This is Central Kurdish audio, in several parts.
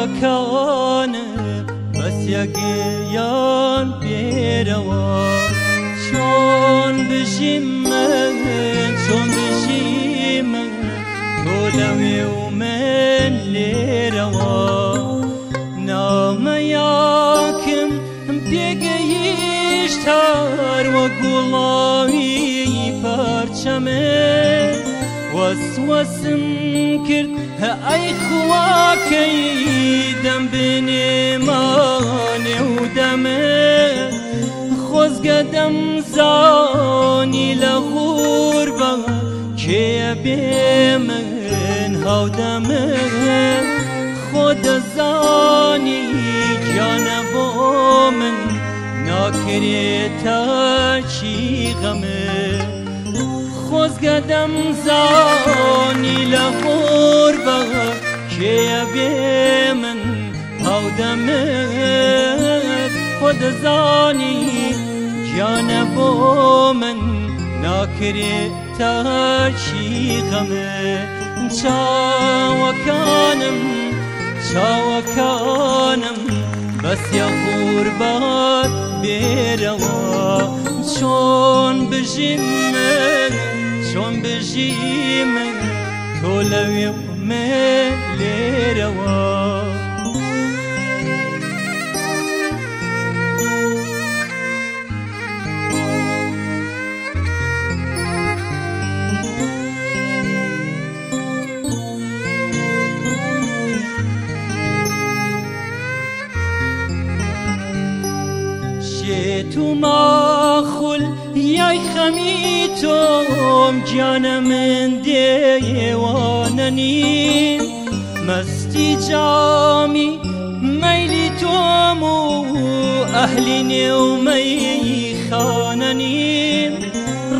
چاوەکانم بەس یەکیان بێرەوە چۆن بژیم من چۆن بژیم من تۆ لەوێ و من لێرەوە نامەیاکم پێگەیشت هەروە گوڵاوی پارچەمێ وەسوەسم کرد ئەی خواکەی دەم بنێمانێ و دەمێ خۆزگە دەمزانی لە غوربە کێیە بێ من هاودەمێ خۆ دەزانی گیانە بۆ من ناکرێتە چی غەمێ خۆزگە دەمزانی لە غوربە کێیە بێ من هاودەمێت خۆ دەزانی گیانە بۆ من ناکرێتە چی غەمێ چاوەکانم چاوەکانم بەسیە غوربەت بێرەوە چۆن بژیم من چۆن بژیم من تۆ لەوێ و من لێرەوە تو ماخول یای خەمی تۆم گیانە من دێوانەنی مەستی جامی مەیلی تۆم و ئەهلی نێومەیخانەنی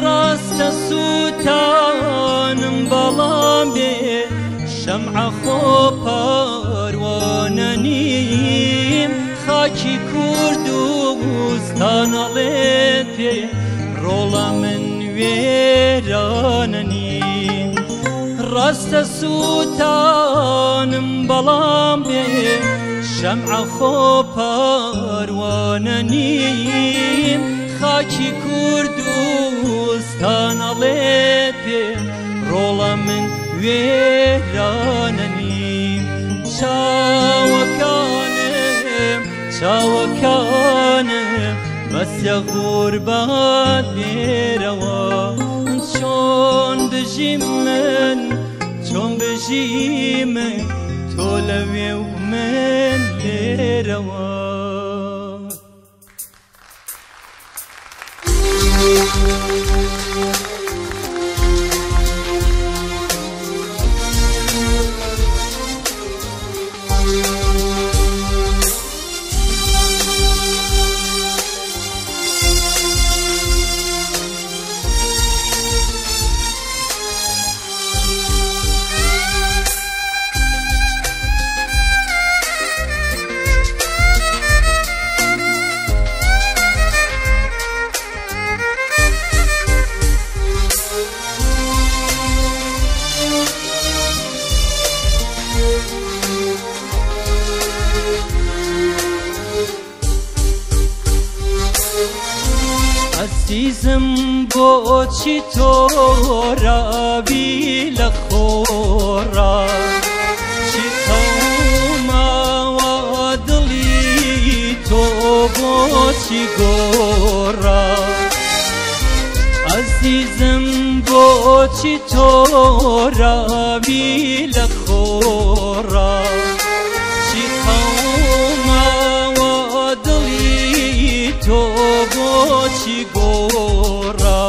ڕاستە سووتانم بەڵام بێ شەمعە خۆ پەروانەنیم خاکی کورد و ستانەڵێت پێ ڕۆڵە من وێرانەنیم ڕاستە سووتانم بەڵام بێ شەمعە خۆ پەروانەنیم خاکی کورد و ستانەڵێت پێ ڕۆڵە من وێرانەنیم چاوەکانم چاوەکانم بەسیە غوربەت بێرەوە چۆن بژیم من چۆن بژیم من تۆ لەوێ و من لێرەوە عزیزم بۆچی تۆڕابی لە خۆڕا چی قەوماوە دڵی تۆ بۆچی گۆڕا عزیزم بۆچی تۆڕابی لە خۆڕا چی قەوماوە دڵی تۆ بۆچی گۆڕا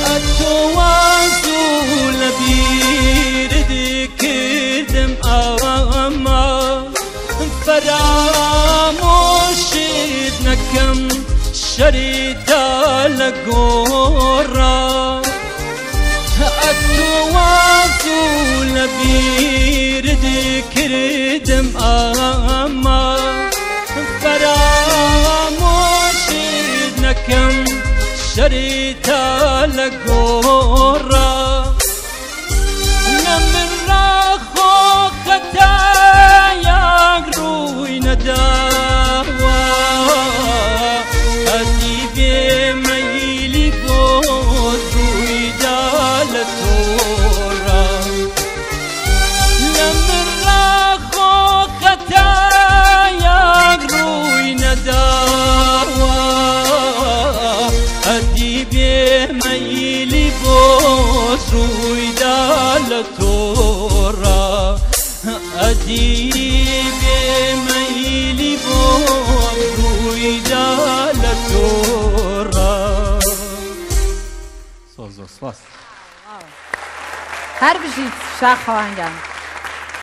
ئەتۆ وازوو لە بیرت کردم ئەمە فەرامۆشت نەکەم شەریدا لە گۆڕا ئەتۆ وازوو لە بیرت کردم ئەمە فەرامۆشت نەکەم شەریدا لە گۆڕا نە من ڕاخۆ خەتە نداوا هدی به میلی بود روی دالتورا لمن را خو خطایا روی نداوا هدی به میلی بود روی دالتورا هدی به میلی بود روی دالتورا ساز و سواس هر بشید شخ خواهنگم